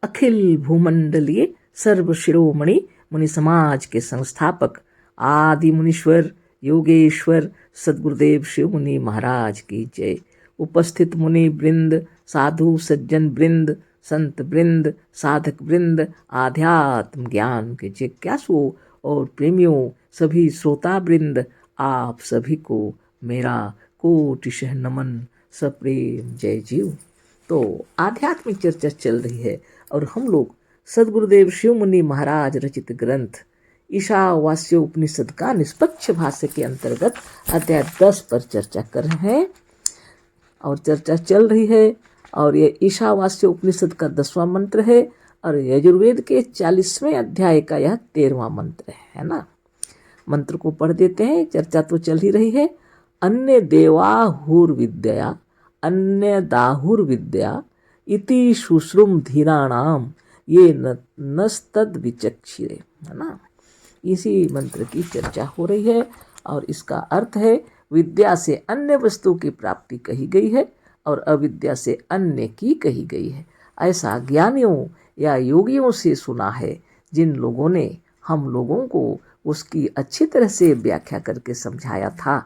अखिल भूमंडलीय सर्व शिरोमणि मुनि समाज के संस्थापक आदि मुनीश्वर योगेश्वर सद्गुरुदेव शिव मुनि महाराज की जय। उपस्थित मुनि वृंद, साधु सज्जन वृंद, संत वृंद, साधक वृंद, आध्यात्म ज्ञान के जिज्ञासुओं और प्रेमियों, सभी श्रोता वृंद, आप सभी को मेरा कोटिशः नमन, सप्रेम जय जीव। तो आध्यात्मिक चर्चा चल रही है और हम लोग सद्गुरुदेव शिव मुनि महाराज रचित ग्रंथ ईशावास्य उपनिषद का निष्पक्ष भाष्य के अंतर्गत अध्याय 10 पर चर्चा कर रहे हैं और चर्चा चल रही है। और ये ईशावास्य उपनिषद का 10वां मंत्र है और यजुर्वेद के 40वें अध्याय का यह 13वां मंत्र है ना। मंत्र को पढ़ देते हैं, चर्चा तो चल ही रही है। अन्य देवाहुर्विद्या अन्य दाहुर्विद्या इति शुश्रुम धीराणाम ये नस्तद विचक्षिरे, है ना। इसी मंत्र की चर्चा हो रही है और इसका अर्थ है विद्या से अन्य वस्तु की प्राप्ति कही गई है और अविद्या से अन्य की कही गई है। ऐसा ज्ञानियों या योगियों से सुना है जिन लोगों ने हम लोगों को उसकी अच्छी तरह से व्याख्या करके समझाया था।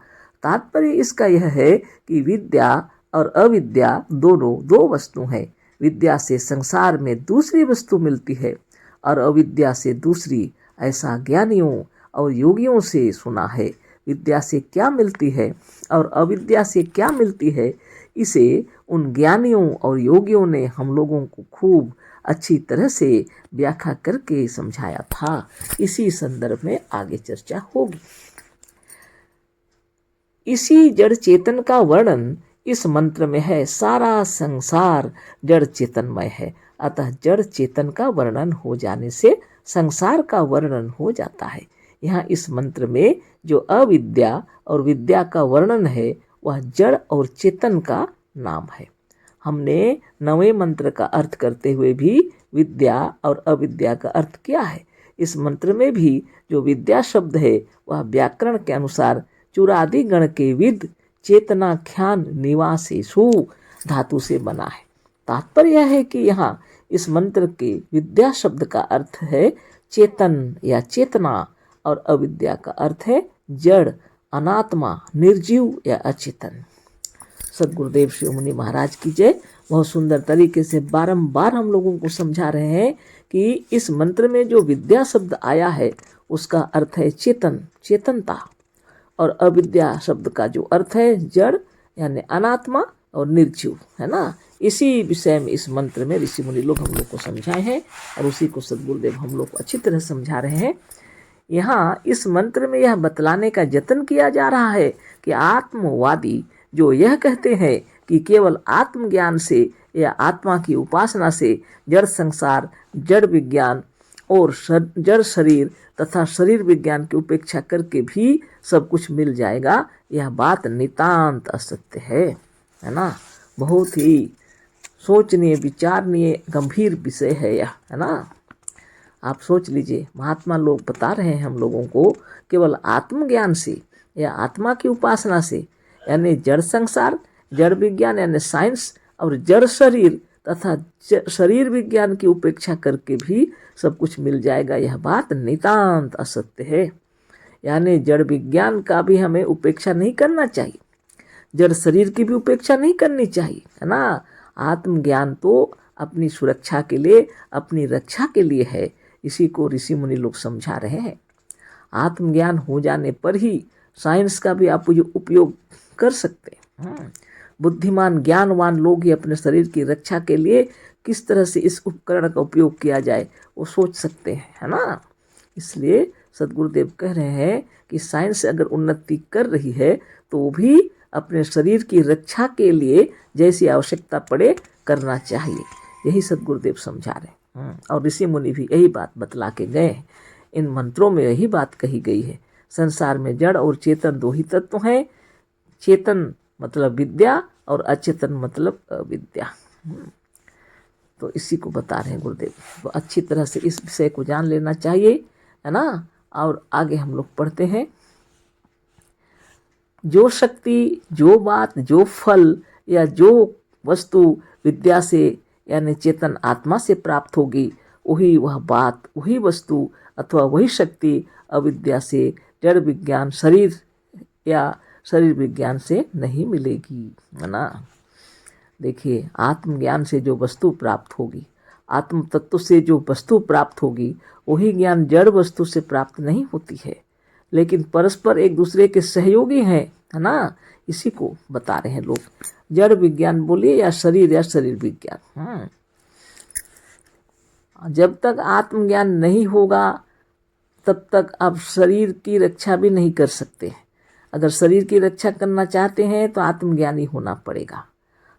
तात्पर्य इसका यह है कि विद्या और अविद्या दोनों दो वस्तु हैं। विद्या से संसार में दूसरी वस्तु मिलती है और अविद्या से दूसरी। ऐसा ज्ञानियों और योगियों से सुना है। विद्या से क्या मिलती है और अविद्या से क्या मिलती है, इसे उन ज्ञानियों और योगियों ने हम लोगों को खूब अच्छी तरह से व्याख्या करके समझाया था। इसी संदर्भ में आगे चर्चा होगी। इसी जड़ चेतन का वर्णन इस मंत्र में है। सारा संसार जड़ चेतनमय है, अतः जड़ चेतन का वर्णन हो जाने से संसार का वर्णन हो जाता है। यहाँ इस मंत्र में जो अविद्या और विद्या का वर्णन है वह जड़ और चेतन का नाम है। हमने 9वें मंत्र का अर्थ करते हुए भी विद्या और अविद्या का अर्थ किया है। इस मंत्र में भी जो विद्या शब्द है वह व्याकरण के अनुसार चुरादि गण के विद चेतनाख्यान निवासेषु धातु से बना है। तात्पर्य यह है कि यहाँ इस मंत्र के विद्या शब्द का अर्थ है चेतन या चेतना और अविद्या का अर्थ है जड़, अनात्मा, निर्जीव या अचेतन। सद्गुरुदेव शिव मुनि महाराज की जय। बहुत सुंदर तरीके से बारंबार हम लोगों को समझा रहे हैं कि इस मंत्र में जो विद्या शब्द आया है उसका अर्थ है चेतन, चेतनता, और अविद्या शब्द का जो अर्थ है जड़ यानी अनात्मा और निर्जीव, है ना। इसी विषय में इस मंत्र में ऋषि मुनि लोग हम लोग को समझाए हैं और उसी को सद्गुरुदेव हम लोग को अच्छी तरह समझा रहे हैं। यहाँ इस मंत्र में यह बतलाने का यत्न किया जा रहा है कि आत्मवादी जो यह कहते हैं कि केवल आत्मज्ञान से या आत्मा की उपासना से जड़ संसार, जड़ विज्ञान और जड़ शरीर तथा शरीर विज्ञान की उपेक्षा करके भी सब कुछ मिल जाएगा, यह बात नितांत असत्य है ना। बहुत ही सोचनीय, विचारणीय, गंभीर विषय है यह, है ना। आप सोच लीजिए, महात्मा लोग बता रहे हैं हम लोगों को केवल आत्मज्ञान से या आत्मा की उपासना से यानी जड़ संसार, जड़ विज्ञान यानी साइंस और जड़ शरीर तथा शरीर विज्ञान की उपेक्षा करके भी सब कुछ मिल जाएगा, यह बात नितांत असत्य है। यानी जड़ विज्ञान का भी हमें उपेक्षा नहीं करना चाहिए, जड़ शरीर की भी उपेक्षा नहीं करनी चाहिए, है ना। आत्मज्ञान तो अपनी सुरक्षा के लिए, अपनी रक्षा के लिए है। इसी को ऋषि मुनि लोग समझा रहे हैं। आत्मज्ञान हो जाने पर ही साइंस का भी आप उपयोग कर सकते हैं। बुद्धिमान ज्ञानवान लोग ही अपने शरीर की रक्षा के लिए किस तरह से इस उपकरण का उपयोग किया जाए वो सोच सकते हैं, है ना। इसलिए सद्गुरुदेव कह रहे हैं कि साइंस अगर उन्नति कर रही है तो वो भी अपने शरीर की रक्षा के लिए जैसी आवश्यकता पड़े करना चाहिए। यही सद्गुरुदेव समझा रहे हैं और ऋषि मुनि भी यही बात बतला के गए हैं। इन मंत्रों में यही बात कही गई है। संसार में जड़ और चेतन दो ही तत्व हैं। चेतन मतलब विद्या और अचेतन मतलब अविद्या। तो इसी को बता रहे हैं गुरुदेव। तो अच्छी तरह से इस विषय को जान लेना चाहिए, है ना। और आगे हम लोग पढ़ते हैं। जो शक्ति, जो बात, जो फल या जो वस्तु विद्या से यानी चेतन आत्मा से प्राप्त होगी, वही वह बात, वही वस्तु अथवा वही शक्ति अविद्या से, जड़ विज्ञान शरीर या शरीर विज्ञान से नहीं मिलेगी, है ना। देखिए, आत्मज्ञान से जो वस्तु प्राप्त होगी, आत्म तत्व से जो वस्तु प्राप्त होगी, वही ज्ञान जड़ वस्तु से प्राप्त नहीं होती है, लेकिन परस्पर एक दूसरे के सहयोगी हैं, है ना। इसी को बता रहे हैं लोग, जड़ विज्ञान बोलिए या शरीर विज्ञान। जब तक आत्मज्ञान नहीं होगा तब तक आप शरीर की रक्षा भी नहीं कर सकते। अगर शरीर की रक्षा करना चाहते हैं तो आत्मज्ञानी होना पड़ेगा।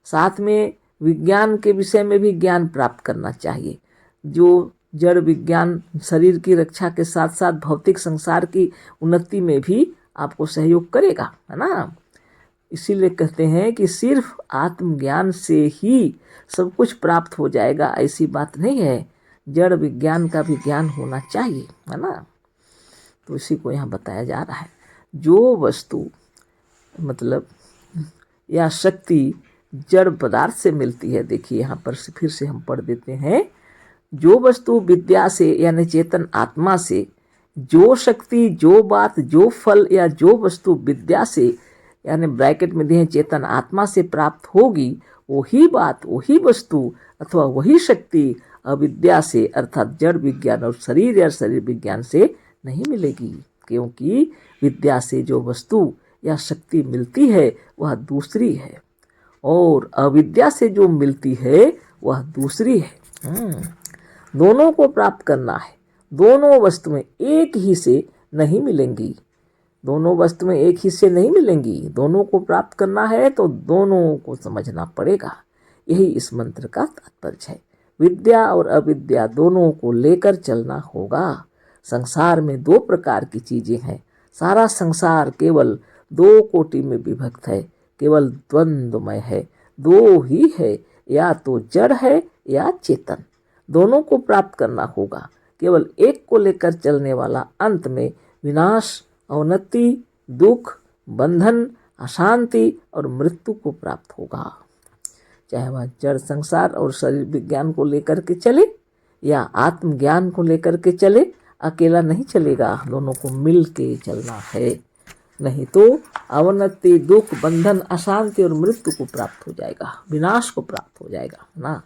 साथ में विज्ञान के विषय में भी ज्ञान प्राप्त करना चाहिए, जो जड़ विज्ञान शरीर की रक्षा के साथ साथ भौतिक संसार की उन्नति में भी आपको सहयोग करेगा, है ना। इसीलिए कहते हैं कि सिर्फ आत्मज्ञान से ही सब कुछ प्राप्त हो जाएगा, ऐसी बात नहीं है। जड़ विज्ञान का भी ज्ञान होना चाहिए, है ना। तो इसी को यहाँ बताया जा रहा है। जो वस्तु मतलब या शक्ति जड़ पदार्थ से मिलती है, देखिए यहाँ पर फिर से हम पढ़ देते हैं। जो वस्तु विद्या से यानी चेतन आत्मा से, जो शक्ति, जो बात, जो फल या जो वस्तु विद्या से यानी ब्रैकेट में दिए चेतन आत्मा से प्राप्त होगी, वही बात, वही वस्तु अथवा वही शक्ति अविद्या से अर्थात जड़ विज्ञान और शरीर या शरीर विज्ञान से नहीं मिलेगी, क्योंकि विद्या से जो वस्तु या शक्ति मिलती है वह दूसरी है और अविद्या से जो मिलती है वह दूसरी है। दोनों को प्राप्त करना है। दोनों वस्तुएं एक ही से नहीं मिलेंगी, दोनों वस्तुएं एक ही से नहीं मिलेंगी। दोनों को प्राप्त करना है तो दोनों को समझना पड़ेगा। यही इस मंत्र का तात्पर्य है। विद्या और अविद्या दोनों को लेकर चलना होगा। संसार में दो प्रकार की चीजें हैं। सारा संसार केवल दो कोटि में विभक्त है, केवल द्वंद्वमय है, दो ही है, या तो जड़ है या चेतन। दोनों को प्राप्त करना होगा। केवल एक को लेकर चलने वाला अंत में विनाश, अवनति, दुख, बंधन, अशांति और मृत्यु को प्राप्त होगा। चाहे वह जड़ संसार और शरीर विज्ञान को लेकर के चले या आत्मज्ञान को लेकर के चले, अकेला नहीं चलेगा, दोनों को मिल के चलना है, नहीं तो अवनति, दुख, बंधन, अशांति और मृत्यु को प्राप्त हो जाएगा, विनाश को प्राप्त हो जाएगा ना।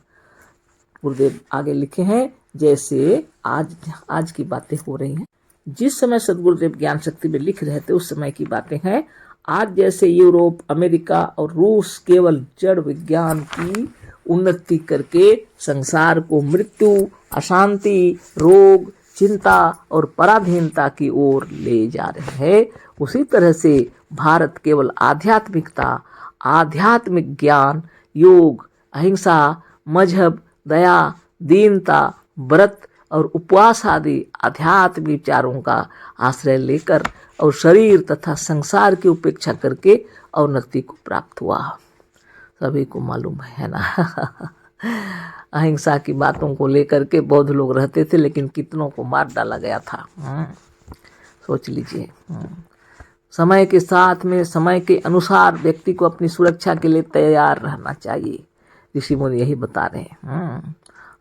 गुरुदेव आगे लिखे हैं, जैसे आज की बातें हो रही हैं, जिस समय सदगुरुदेव ज्ञान शक्ति में लिख रहे थे उस समय की बातें हैं। आज जैसे यूरोप, अमेरिका और रूस केवल जड़ विज्ञान की उन्नति करके संसार को मृत्यु, अशांति, रोग, चिंता और पराधीनता की ओर ले जा रहे हैं, उसी तरह से भारत केवल आध्यात्मिकता, आध्यात्मिक ज्ञान, योग, अहिंसा, मजहब, दया, दीनता, व्रत और उपवास आदि आध्यात्मिक विचारों का आश्रय लेकर और शरीर तथा संसार की उपेक्षा करके अवनति को प्राप्त हुआ। सभी को मालूम है ना। अहिंसा की बातों को लेकर के बौद्ध लोग रहते थे, लेकिन कितनों को मार डाला गया था। सोच लीजिए। समय के साथ में, समय के अनुसार व्यक्ति को अपनी सुरक्षा के लिए तैयार रहना चाहिए। ऋषि मुनि यही बता रहे हैं।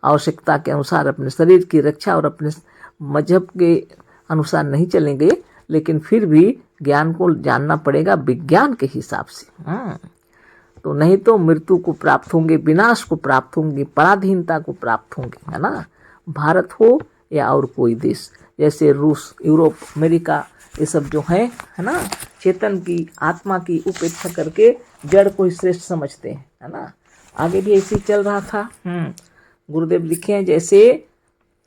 आवश्यकता के अनुसार अपने शरीर की रक्षा और अपने मजहब के अनुसार नहीं चलेंगे, लेकिन फिर भी ज्ञान को जानना पड़ेगा विज्ञान के हिसाब से। तो नहीं तो मृत्यु को प्राप्त होंगे, विनाश को प्राप्त होंगे, पराधीनता को प्राप्त होंगे, है ना। भारत हो या और कोई देश, जैसे रूस, यूरोप, अमेरिका, ये सब जो है ना, चेतन की, आत्मा की उपेक्षा करके जड़ को ही श्रेष्ठ समझते हैं, है ना। आगे भी ऐसे ही चल रहा था। गुरुदेव लिखे हैं, जैसे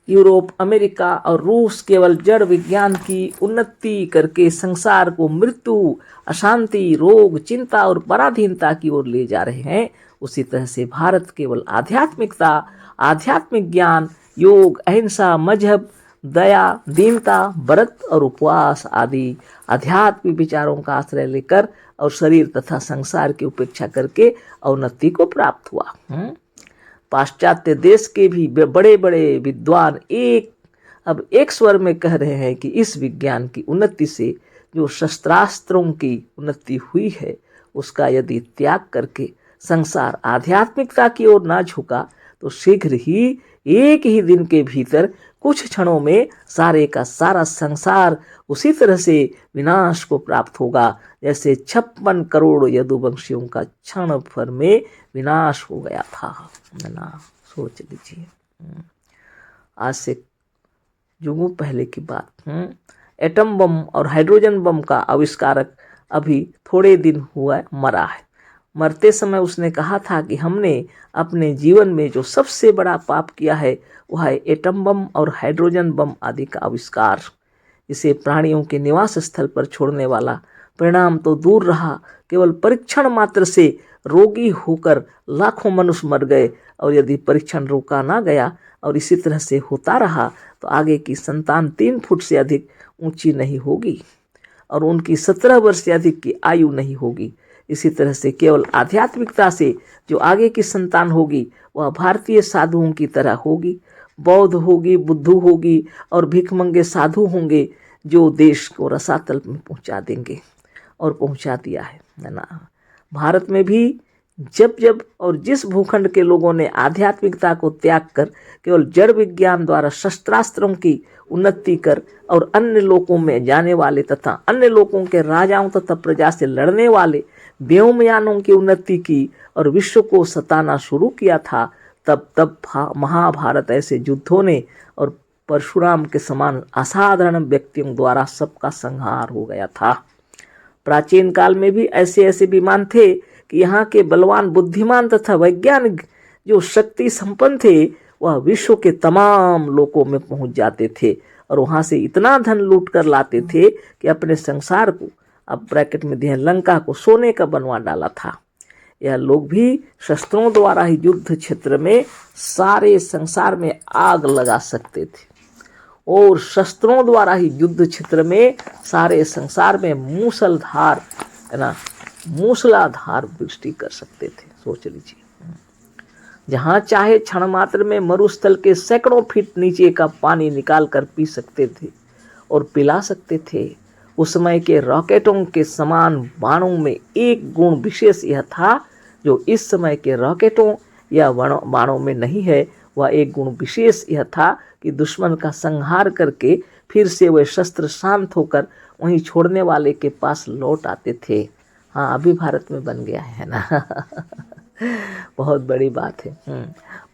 यूरोप, अमेरिका और रूस केवल जड़ विज्ञान की उन्नति करके संसार को मृत्यु, अशांति, रोग, चिंता और पराधीनता की ओर ले जा रहे हैं, उसी तरह से भारत केवल आध्यात्मिकता, आध्यात्मिक ज्ञान, योग, अहिंसा, मजहब, दया, दीनता, व्रत और उपवास आदि आध्यात्मिक विचारों का आश्रय लेकर और शरीर तथा संसार की उपेक्षा करके अवनति को प्राप्त हुआ। पाश्चात्य देश के भी बड़े बड़े विद्वान अब एक स्वर में कह रहे हैं कि इस विज्ञान की उन्नति से जो शस्त्रास्त्रों की उन्नति हुई है, उसका यदि त्याग करके संसार आध्यात्मिकता की ओर ना झुका तो शीघ्र ही एक ही दिन के भीतर कुछ क्षणों में सारे का सारा संसार उसी तरह से विनाश को प्राप्त होगा जैसे 56 करोड़ यदुवंशियों का क्षण भर में विनाश हो गया था। है ना, सोच लीजिए। आज से युगों पहले की बात। एटम बम और हाइड्रोजन बम का आविष्कारक अभी थोड़े दिन हुआ मरा है। मरते समय उसने कहा था कि हमने अपने जीवन में जो सबसे बड़ा पाप किया है वह है एटम बम और हाइड्रोजन बम आदि का आविष्कार। इसे प्राणियों के निवास स्थल पर छोड़ने वाला परिणाम तो दूर रहा, केवल परीक्षण मात्र से रोगी होकर लाखों मनुष्य मर गए। और यदि परीक्षण रोका ना गया और इसी तरह से होता रहा तो आगे की संतान 3 फुट से अधिक ऊंची नहीं होगी और उनकी 17 वर्ष से अधिक की आयु नहीं होगी। इसी तरह से केवल आध्यात्मिकता से जो आगे की संतान होगी वह भारतीय साधुओं की तरह होगी, बौद्ध होगी, बुद्धू होगी और भिखमंगे साधु होंगे जो देश को रसातल में पहुंचा देंगे और पहुंचा दिया है ना। भारत में भी जब जब और जिस भूखंड के लोगों ने आध्यात्मिकता को त्याग कर केवल जड़ विज्ञान द्वारा शस्त्रास्त्रों की उन्नति कर और अन्य लोकों में जाने वाले तथा अन्य लोगों के राजाओं तथा प्रजा से लड़ने वाले व्योमयानों की उन्नति की और विश्व को सताना शुरू किया था, तब महाभारत ऐसे युद्धों ने और परशुराम के समान असाधारण व्यक्तियों द्वारा सबका संहार हो गया था। प्राचीन काल में भी ऐसे ऐसे विमान थे कि यहाँ के बलवान, बुद्धिमान तथा वैज्ञानिक जो शक्ति संपन्न थे वह विश्व के तमाम लोकों में पहुंच जाते थे और वहां से इतना धन लूट कर लाते थे कि अपने संसार को, अब ब्रैकेट में दिए लंका को, सोने का बनवा डाला था। यह लोग भी शस्त्रों द्वारा ही युद्ध क्षेत्र में सारे संसार में आग लगा सकते थे और शस्त्रों द्वारा ही युद्ध क्षेत्र में सारे संसार में मूसलाधार, है ना, मूसलाधार वृष्टि कर सकते थे। सोच लीजिए, जहां चाहे क्षण मात्र में मरुस्थल के सैकड़ों फीट नीचे का पानी निकाल कर पी सकते थे और पिला सकते थे। उस समय के रॉकेटों के समान बाणों में एक गुण विशेष यह था जो इस समय के रॉकेटों या बाणों में नहीं है। वह एक गुण विशेष यह था कि दुश्मन का संहार करके फिर से वह शस्त्र शांत होकर वहीं छोड़ने वाले के पास लौट आते थे। हाँ, अभी भारत में बन गया है ना बहुत बड़ी बात है।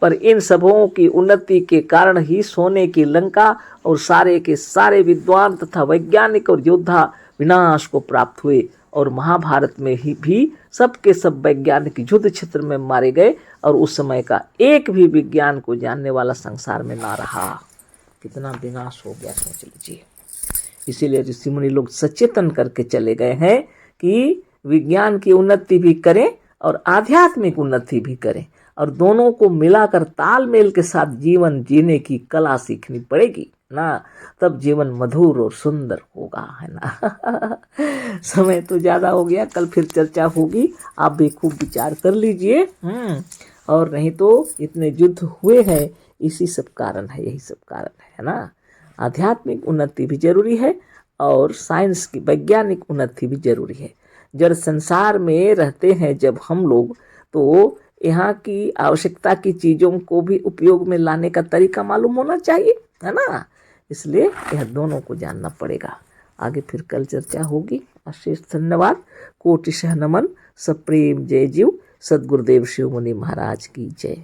पर इन सबों की उन्नति के कारण ही सोने की लंका और सारे के सारे विद्वान तथा वैज्ञानिक और योद्धा विनाश को प्राप्त हुए और महाभारत में ही भी सबके सब वैज्ञानिक युद्ध क्षेत्र में मारे गए और उस समय का एक भी विज्ञान को जानने वाला संसार में ना रहा। कितना विनाश हो गया, सोच लीजिए। इसीलिए ऋषि मुनि लोग सचेतन करके चले गए हैं कि विज्ञान की उन्नति भी करें और आध्यात्मिक उन्नति भी करें और दोनों को मिलाकर तालमेल के साथ जीवन जीने की कला सीखनी पड़ेगी ना, तब जीवन मधुर और सुंदर होगा, है ना समय तो ज़्यादा हो गया, कल फिर चर्चा होगी, आप भी खूब विचार कर लीजिए। और नहीं तो इतने युद्ध हुए हैं, इसी सब कारण है, यही सब कारण है ना। आध्यात्मिक उन्नति भी जरूरी है और साइंस की वैज्ञानिक उन्नति भी जरूरी है। जब संसार में रहते हैं जब हम लोग, तो यहाँ की आवश्यकता की चीज़ों को भी उपयोग में लाने का तरीका मालूम होना चाहिए, है ना। इसलिए यह दोनों को जानना पड़ेगा। आगे फिर कल चर्चा होगी। अशेष धन्यवाद। कोटिशः नमन। सप्रेम जय जीव। सद्गुरुदेव शिव मुनि महाराज की जय।